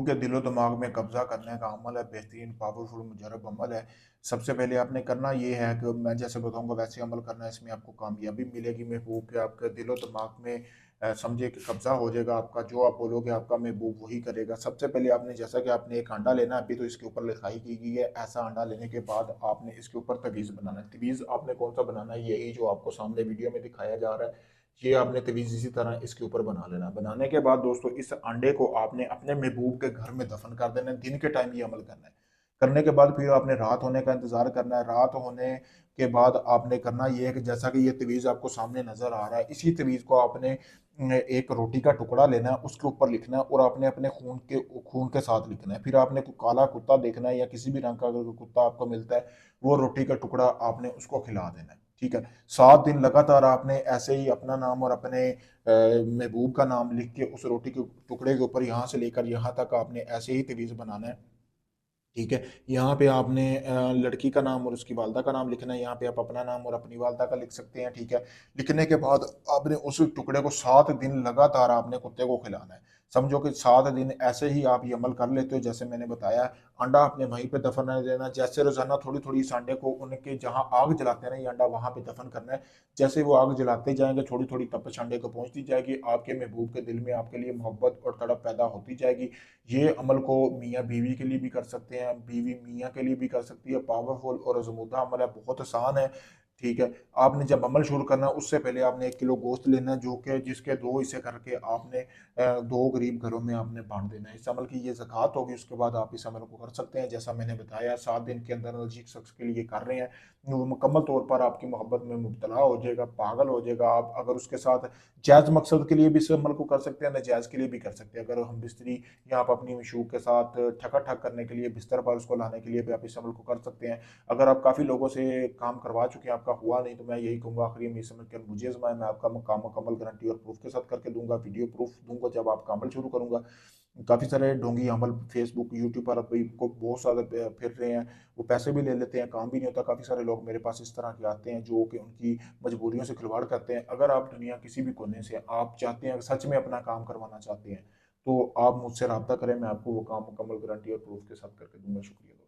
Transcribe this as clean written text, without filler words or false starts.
महबूब के दिलो दिमाग में कब्जा करने का अमल है, बेहतरीन पावरफुल मुजरब अमल है। सबसे पहले आपने करना ये है कि मैं जैसे बताऊंगा वैसे अमल करना है, इसमें आपको कामयाबी मिलेगी। महबूब के आपके दिलो दिमाग में समझे कि कब्जा हो जाएगा आपका, जो आप बोलोगे आपका महबूब वही करेगा। सबसे पहले आपने जैसा कि आपने एक अंडा लेना है, अभी तो इसके ऊपर लिखाई की गई है, ऐसा अंडा लेने के बाद आपने इसके ऊपर तवीज़ बनाना है। तवीज़ आपने कौन सा बनाना है, यही जो आपको सामने वीडियो में दिखाया जा रहा है, ये आपने तवीज़ इसी तरह इसके ऊपर बना लेना। बनाने के बाद दोस्तों इस अंडे को आपने अपने महबूब के घर में दफन कर देना है, दिन के टाइम ये अमल करना है। करने के बाद फिर आपने रात होने का इंतजार करना है। रात होने के बाद आपने करना ये है कि जैसा कि ये तवीज़ आपको सामने नजर आ रहा है, इसी तवीज़ को आपने एक रोटी का टुकड़ा लेना है, उसके ऊपर लिखना है और आपने अपने खून के साथ लिखना है। फिर आपने कोई काला कुत्ता देखना है या किसी भी रंग का अगर कोई कुत्ता आपको मिलता है, वो रोटी का टुकड़ा आपने उसको खिला देना है। ठीक है। 7 दिन लगातार आपने ऐसे ही अपना नाम और अपने महबूब का नाम लिख के उस रोटी के टुकड़े के ऊपर यहाँ से लेकर यहाँ तक आपने ऐसे ही तवीज़ बनाना है। ठीक है। यहाँ पे आपने लड़की का नाम और उसकी वालदा का नाम लिखना है। यहाँ पे आप अपना नाम और अपनी वालदा का लिख सकते हैं। ठीक है। लिखने के बाद आपने उस टुकड़े को 7 दिन लगातार आपने कुत्ते को खिलाना है। समझो कि 7 दिन ऐसे ही आप ये अमल कर लेते हो जैसे मैंने बताया। अंडा आपने वहीं पे दफन नहीं देना, जैसे रोजाना थोड़ी थोड़ी इस अंडे को उनके जहाँ आग जलाते हैं ना, ये अंडा वहां पे दफन करना है। जैसे वो आग जलाते जाएंगे थोड़ी थोड़ी तपश अंडे को पहुंचती जाएगी, आपके महबूब के दिल में आपके लिए मोहब्बत और तड़प पैदा होती जाएगी। ये अमल को मियाँ बीवी के लिए भी कर सकते हैं, बीवी मियाँ के लिए भी कर सकती है। पावरफुल और आजमूदा अमल है, बहुत आसान है। ठीक है। आपने जब अमल शुरू करना है उससे पहले आपने 1 किलो गोश्त लेना है, जो कि जिसके 2 हिस्से करके आपने 2 गरीब घरों में आपने बांट देना है। इस अमल की ये ज़कात होगी, उसके बाद आप इस अमल को कर सकते हैं। जैसा मैंने बताया 7 दिन के अंदर जिस शख्स के लिए कर रहे हैं वो मुकम्मल तौर पर आपकी मोहब्बत में मुबतला हो जाएगा, पागल हो जाएगा। आप अगर उसके साथ जायज़ मकसद के लिए भी इस अमल को कर सकते हैं, नाजायज़ के लिए भी कर सकते हैं। अगर हम बिस्तरी या आप अपनी मशूक के साथ ठका करने के लिए, बिस्तर पर उसको लाने के लिए भी आप इस अमल को कर सकते हैं। अगर आप काफ़ी लोगों से काम करवा चुके हैं, आपका हुआ नहीं, तो मैं यही कहूँगा आखिरी में इस अमल के मुझे आजमाएं। मैं आपका काम मुकम्मल गारंटी और प्रूफ के साथ करके दूंगा, वीडियो प्रूफ दूंगा जब आपका अमल शुरू करूंगा। काफ़ी सारे ढोंगी अमल फेसबुक यूट्यूब पर अभी को बहुत सारे फिर रहे हैं, वो पैसे भी ले लेते हैं, काम भी नहीं होता। काफ़ी सारे लोग मेरे पास इस तरह के आते हैं जो कि उनकी मजबूरियों से खिलवाड़ करते हैं। अगर आप दुनिया किसी भी कोने से आप चाहते हैं, सच में अपना काम करवाना चाहते हैं, तो आप मुझसे रब्ता करें, मैं आपको वो काम मुकम्मल गारंटी और प्रूफ के साथ करके दूंगा। शुक्रिया।